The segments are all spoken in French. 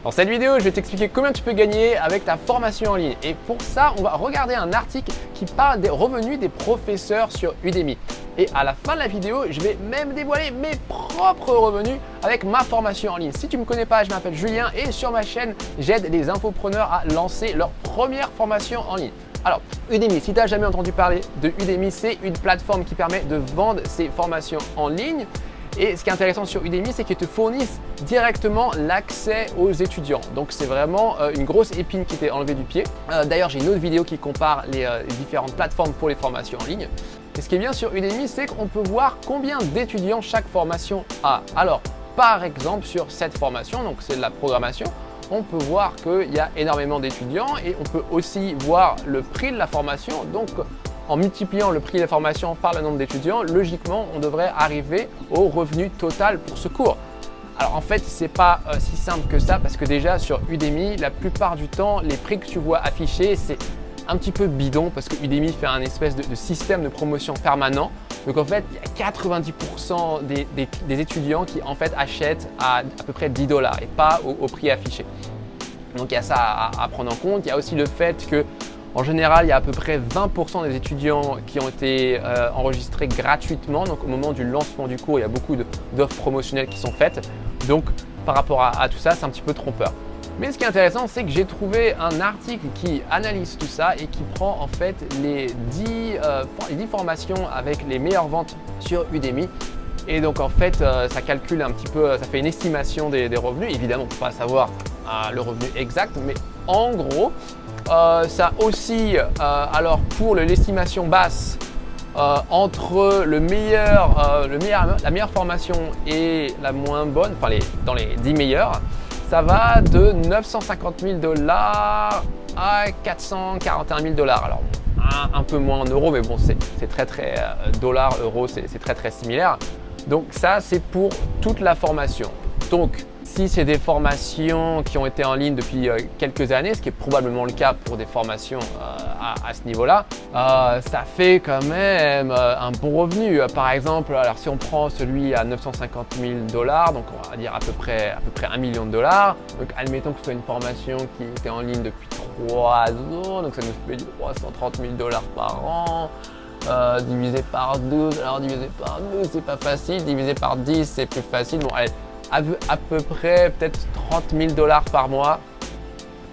Dans cette vidéo, je vais t'expliquer combien tu peux gagner avec ta formation en ligne. Et pour ça, on va regarder un article qui parle des revenus des professeurs sur Udemy. Et à la fin de la vidéo, je vais même dévoiler mes propres revenus avec ma formation en ligne. Si tu ne me connais pas, je m'appelle Julien et sur ma chaîne, j'aide les infopreneurs à lancer leur première formation en ligne. Alors, Udemy, si tu n'as jamais entendu parler de Udemy, c'est une plateforme qui permet de vendre ses formations en ligne. Et ce qui est intéressant sur Udemy, c'est qu'ils te fournissent directement l'accès aux étudiants. Donc, c'est vraiment une grosse épine qui t'est enlevée du pied. D'ailleurs, j'ai une autre vidéo qui compare les différentes plateformes pour les formations en ligne. Et ce qui est bien sur Udemy, c'est qu'on peut voir combien d'étudiants chaque formation a. Alors, par exemple, sur cette formation, donc c'est de la programmation, on peut voir qu'il y a énormément d'étudiants et on peut aussi voir le prix de la formation. Donc, en multipliant le prix de la formation par le nombre d'étudiants, logiquement, on devrait arriver au revenu total pour ce cours. Alors en fait, ce n'est pas si simple que ça parce que déjà sur Udemy, la plupart du temps, les prix que tu vois affichés, c'est un petit peu bidon parce que Udemy fait un espèce de système de promotion permanent. Donc en fait, il y a 90% des étudiants qui en fait achètent à peu près 10 $ et pas au prix affiché. Donc il y a ça à prendre en compte. Il y a aussi le fait que en général, il y a à peu près 20% des étudiants qui ont été enregistrés gratuitement. Donc au moment du lancement du cours, il y a beaucoup d'offres promotionnelles qui sont faites. Donc par rapport à tout ça, c'est un petit peu trompeur. Mais ce qui est intéressant, c'est que j'ai trouvé un article qui analyse tout ça et qui prend en fait les 10 formations avec les meilleures ventes sur Udemy. Et donc en fait, ça calcule un petit peu, ça fait une estimation des revenus. Évidemment, on ne peut pas savoir le revenu exact, mais en gros, ça oscille alors pour l'estimation basse entre la meilleure formation et la moins bonne, enfin dans les 10 meilleures, ça va de 950 000 $ à 441 000 $. Alors un peu moins en euros, mais bon, c'est très dollars, euros, c'est très similaire. Donc ça, c'est pour toute la formation. Donc si c'est des formations qui ont été en ligne depuis quelques années, ce qui est probablement le cas pour des formations à ce niveau-là, ça fait quand même un bon revenu. Par exemple, alors si on prend celui à 950 000 $, donc on va dire à peu près 1 million de $. Donc admettons que ce soit une formation qui était en ligne depuis 3 ans, donc ça nous fait 330 000 $ par an. Divisé par 12, alors divisé par 12 c'est pas facile, divisé par 10 c'est plus facile. Bon allez, à peu près peut-être 30 000 $ par mois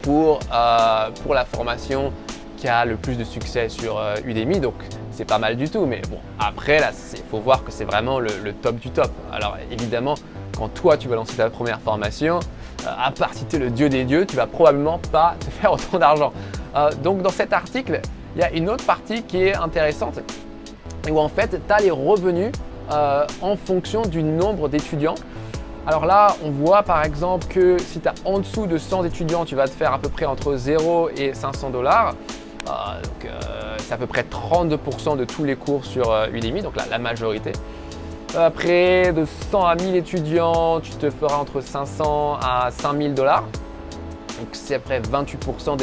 pour la formation qui a le plus de succès sur Udemy. Donc c'est pas mal du tout, mais bon après là il faut voir que c'est vraiment le top du top. Alors évidemment quand toi tu vas lancer ta première formation, à part si tu es le dieu des dieux, tu vas probablement pas te faire autant d'argent. Donc dans cet article, il y a une autre partie qui est intéressante où en fait tu as les revenus en fonction du nombre d'étudiants. Alors là, on voit par exemple que si tu as en dessous de 100 étudiants, tu vas te faire à peu près entre 0 et 500 $. C'est à peu près 32% de tous les cours sur Udemy, donc la majorité. Après, de 100 à 1000 étudiants, tu te feras entre 500 à 5000 $. Donc c'est à peu près 28%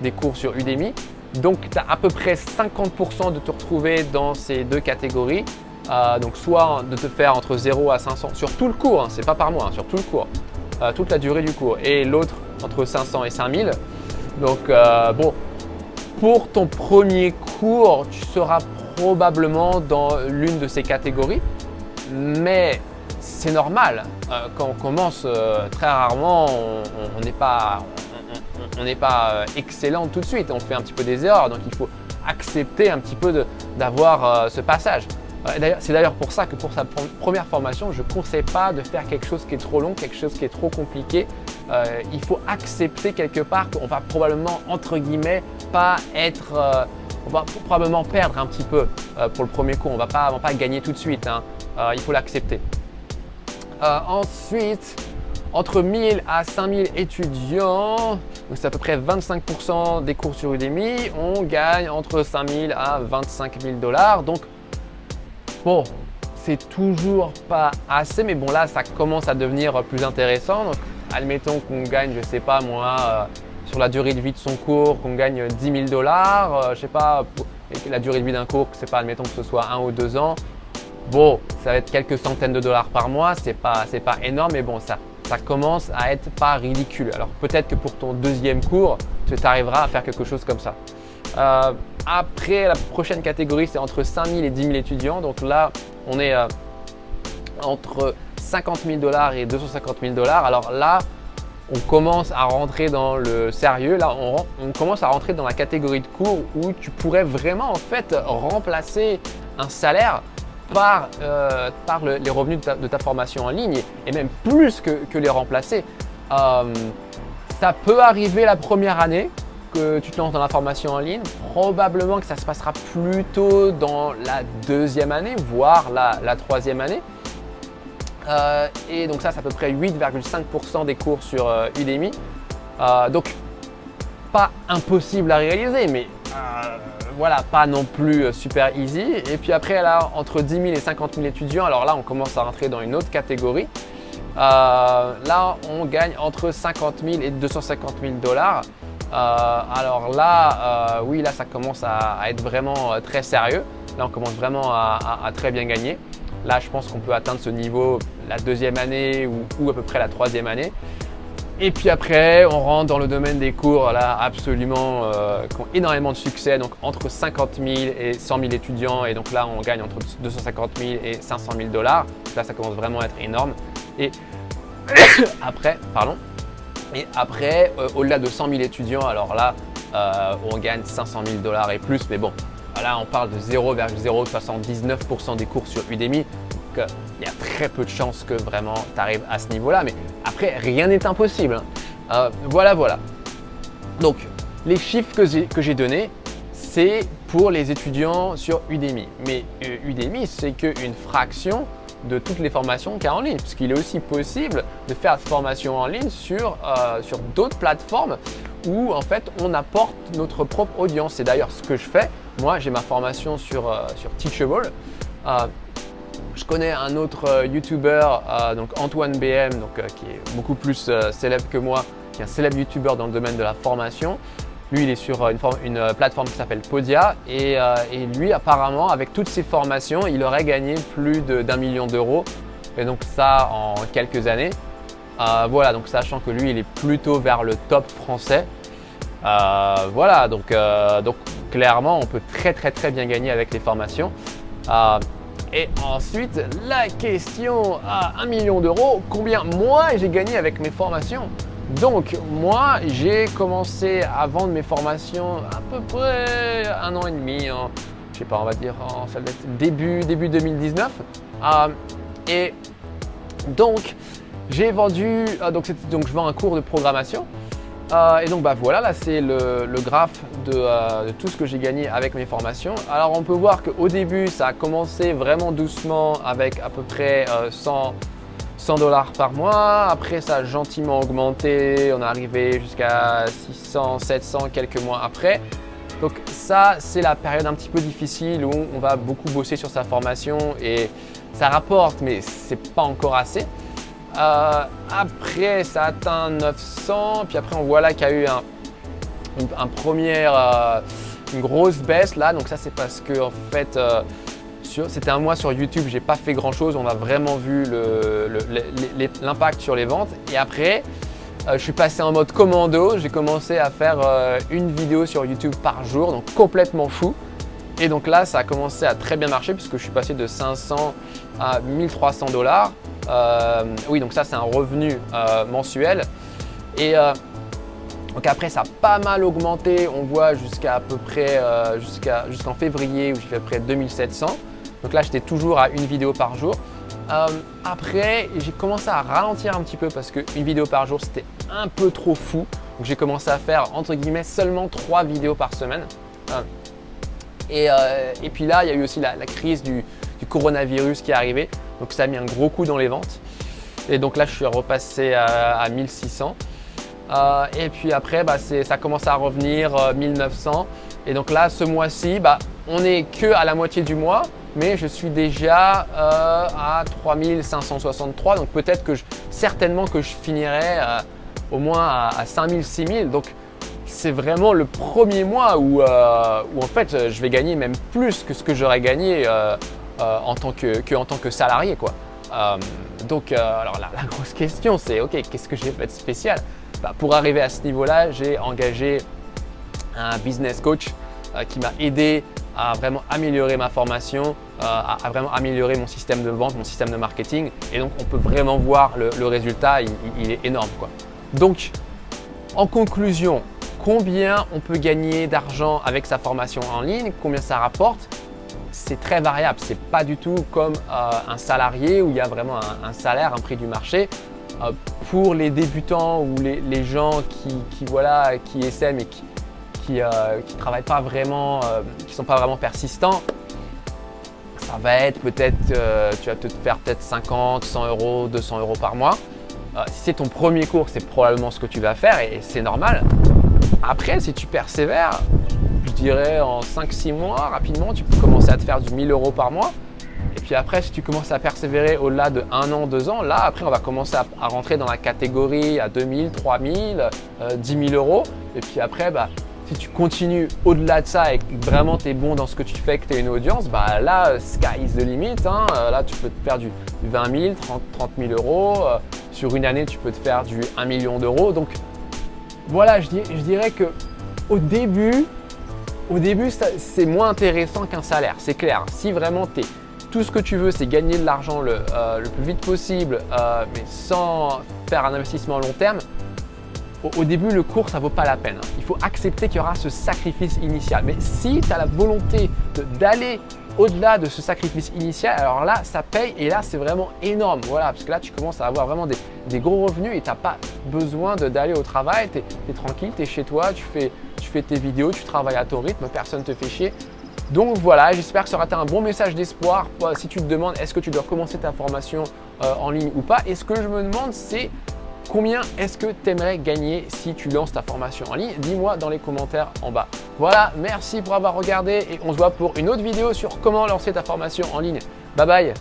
des cours sur Udemy. Donc tu as à peu près 50% de te retrouver dans ces deux catégories. Donc soit de te faire entre 0 à 500 sur tout le cours, hein, c'est pas par mois, hein, sur tout le cours, toute la durée du cours, et l'autre entre 500 et 5000. Donc bon, pour ton premier cours, tu seras probablement dans l'une de ces catégories, mais c'est normal. Quand on commence, très rarement, on n'est pas excellent tout de suite, on fait un petit peu des erreurs, donc il faut accepter un petit peu d'avoir ce passage. C'est d'ailleurs pour ça que pour sa première formation, je ne conseille pas de faire quelque chose qui est trop long, quelque chose qui est trop compliqué. Il faut accepter quelque part qu'on va probablement, entre guillemets, on va probablement perdre un petit peu pour le premier cours. On ne va pas gagner tout de suite, hein. Il faut l'accepter. Ensuite, entre 1000 à 5000 étudiants, c'est à peu près 25% des cours sur Udemy, on gagne entre 5000 à 25 000 $. Donc, bon, c'est toujours pas assez, mais bon là, ça commence à devenir plus intéressant. Donc, admettons qu'on gagne, je sais pas moi, sur la durée de vie de son cours, qu'on gagne 10 000 $, je sais pas, la durée de vie d'un cours, c'est pas, admettons que ce soit 1 ou 2 ans. Bon, ça va être quelques centaines de dollars par mois, c'est pas énorme, mais bon, ça commence à être pas ridicule. Alors peut-être que pour ton deuxième cours, tu arriveras à faire quelque chose comme ça. Après, la prochaine catégorie, c'est entre 5 000 et 10 000 étudiants. Donc là, on est entre 50 000 $ et 250 000 $. Alors là, on commence à rentrer dans le sérieux. Là, on commence à rentrer dans la catégorie de cours où tu pourrais vraiment en fait remplacer un salaire par les revenus de ta formation en ligne et même plus que les remplacer. Ça peut arriver la première année que tu te lances dans la formation en ligne. Probablement que ça se passera plutôt dans la deuxième année, voire la troisième année. Et donc ça, c'est à peu près 8,5% des cours sur Udemy. Donc, pas impossible à réaliser, mais voilà, pas non plus super easy. Et puis après, là, entre 10 000 et 50 000 étudiants, alors là, on commence à rentrer dans une autre catégorie. Là, on gagne entre 50 000 et 250 000 $. Alors là, oui, là, ça commence à être vraiment très sérieux. Là, on commence vraiment à très bien gagner. Là, je pense qu'on peut atteindre ce niveau la deuxième année ou à peu près la troisième année. Et puis après, on rentre dans le domaine des cours là, absolument qui ont énormément de succès, donc entre 50 000 et 100 000 étudiants. Et donc là, on gagne entre 250 000 et 500 000 $. Là, ça commence vraiment à être énorme. Et après, au-delà de 100 000 étudiants, alors là, on gagne 500 000 $ et plus. Mais bon, là, on parle de 0,079% des cours sur Udemy. Donc, il y a très peu de chances que vraiment tu arrives à ce niveau-là. Mais après, rien n'est impossible. Voilà. Donc, les chiffres que j'ai donnés, c'est pour les étudiants sur Udemy. Mais Udemy, c'est qu'une fraction de toutes les formations qu'il y a en ligne, puisqu'il est aussi possible de faire cette formation en ligne sur d'autres plateformes où en fait on apporte notre propre audience. C'est d'ailleurs ce que je fais. Moi, j'ai ma formation sur Teachable. Je connais un autre YouTuber, donc Antoine BM, qui est beaucoup plus célèbre que moi, qui est un célèbre YouTuber dans le domaine de la formation. Lui, il est sur une plateforme qui s'appelle Podia et lui, apparemment, avec toutes ses formations, il aurait gagné plus d'1 million d'euros. Et donc ça en quelques années. Voilà, donc sachant que lui, il est plutôt vers le top français. Voilà, donc clairement, on peut très bien gagner avec les formations. Et ensuite, la question à 1 million d'euros, combien moi j'ai gagné avec mes formations? Donc moi, j'ai commencé à vendre mes formations à peu près 1 an et demi, je sais pas, on va dire ça va être début 2019. Et donc j'ai vendu, donc je vends un cours de programmation. Et donc voilà, là c'est le graphe de tout ce que j'ai gagné avec mes formations. Alors on peut voir qu'au début ça a commencé vraiment doucement avec à peu près 100 $ par mois. Après ça a gentiment augmenté, on est arrivé jusqu'à 600, 700 quelques mois après. Donc ça c'est la période un petit peu difficile où on va beaucoup bosser sur sa formation et ça rapporte mais c'est pas encore assez. Après ça atteint 900, puis après on voit là qu'il y a eu une grosse baisse là, donc ça c'est parce que en fait c'était un mois sur YouTube, j'ai pas fait grand chose, on a vraiment vu l'impact sur les ventes. Et après je suis passé en mode commando, j'ai commencé à faire une vidéo sur YouTube par jour, donc complètement fou. Et donc là ça a commencé à très bien marcher puisque je suis passé de 500 à 1300 $. Oui, donc ça c'est un revenu mensuel. Et donc après ça a pas mal augmenté, on voit jusqu'à à peu près jusqu'en février où j'ai fait à peu près 2700. Donc là j'étais toujours à une vidéo par jour. Après j'ai commencé à ralentir un petit peu parce qu'une vidéo par jour c'était un peu trop fou. Donc j'ai commencé à faire entre guillemets seulement 3 vidéos par semaine. Et puis là il y a eu aussi la crise du coronavirus qui est arrivé. Donc ça a mis un gros coup dans les ventes. Et donc là je suis repassé à 1600. Et puis après ça commence à revenir 1900. Et donc là ce mois-ci, on n'est que à la moitié du mois, mais je suis déjà à 3563. Donc peut-être certainement que je finirai au moins à 5000, 6000. Donc c'est vraiment le premier mois où en fait je vais gagner même plus que ce que j'aurais gagné en tant que salarié, quoi. Donc, alors la grosse question, c'est ok, qu'est-ce que j'ai fait de spécial? Pour arriver à ce niveau-là, j'ai engagé un business coach qui m'a aidé à vraiment améliorer ma formation, à vraiment améliorer mon système de vente, mon système de marketing. Et donc, on peut vraiment voir le résultat, il est énorme, quoi. Donc, en conclusion, combien on peut gagner d'argent avec sa formation en ligne? Combien ça rapporte? C'est très variable. C'est pas du tout comme un salarié où il y a vraiment un salaire, un prix du marché. Pour les débutants ou les gens qui essaient mais qui travaillent pas vraiment, qui sont pas vraiment persistants, ça va être peut-être, tu vas te faire peut-être 50, 100 euros, 200 euros par mois. Si c'est ton premier cours, c'est probablement ce que tu vas faire et c'est normal. Après, si tu persévères, je dirais en 5-6 mois, rapidement, tu peux commencer à te faire du 1000 euros par mois. Et puis après, si tu commences à persévérer au-delà de 1 an, 2 ans, là, après, on va commencer à rentrer dans la catégorie à 2000, 3000, 10 000 euros. Et puis après, si tu continues au-delà de ça et que vraiment tu es bon dans ce que tu fais, que tu as une audience, là, sky is the limit. Là, tu peux te faire du 20 000, 30 000 euros. Sur une année, tu peux te faire du 1 million d'euros. Donc, voilà, je dirais qu'au début, c'est moins intéressant qu'un salaire, c'est clair. Si vraiment tout ce que tu veux, c'est gagner de l'argent le plus vite possible, mais sans faire un investissement à long terme, au début, le cours, ça ne vaut pas la peine. Il faut accepter qu'il y aura ce sacrifice initial. Mais si tu as la volonté d'aller au-delà de ce sacrifice initial, alors là, ça paye et là, c'est vraiment énorme. Voilà, parce que là, tu commences à avoir vraiment des gros revenus et tu n'as pas besoin d'aller au travail. Tu es tranquille, tu es chez toi, tu fais tes vidéos, tu travailles à ton rythme, personne ne te fait chier. Donc voilà, j'espère que ça aura été un bon message d'espoir. Si tu te demandes est-ce que tu dois commencer ta formation en ligne ou pas, et ce que je me demande, c'est combien est-ce que tu aimerais gagner si tu lances ta formation en ligne? Dis-moi dans les commentaires en bas. Voilà, merci pour avoir regardé et on se voit pour une autre vidéo sur comment lancer ta formation en ligne. Bye bye!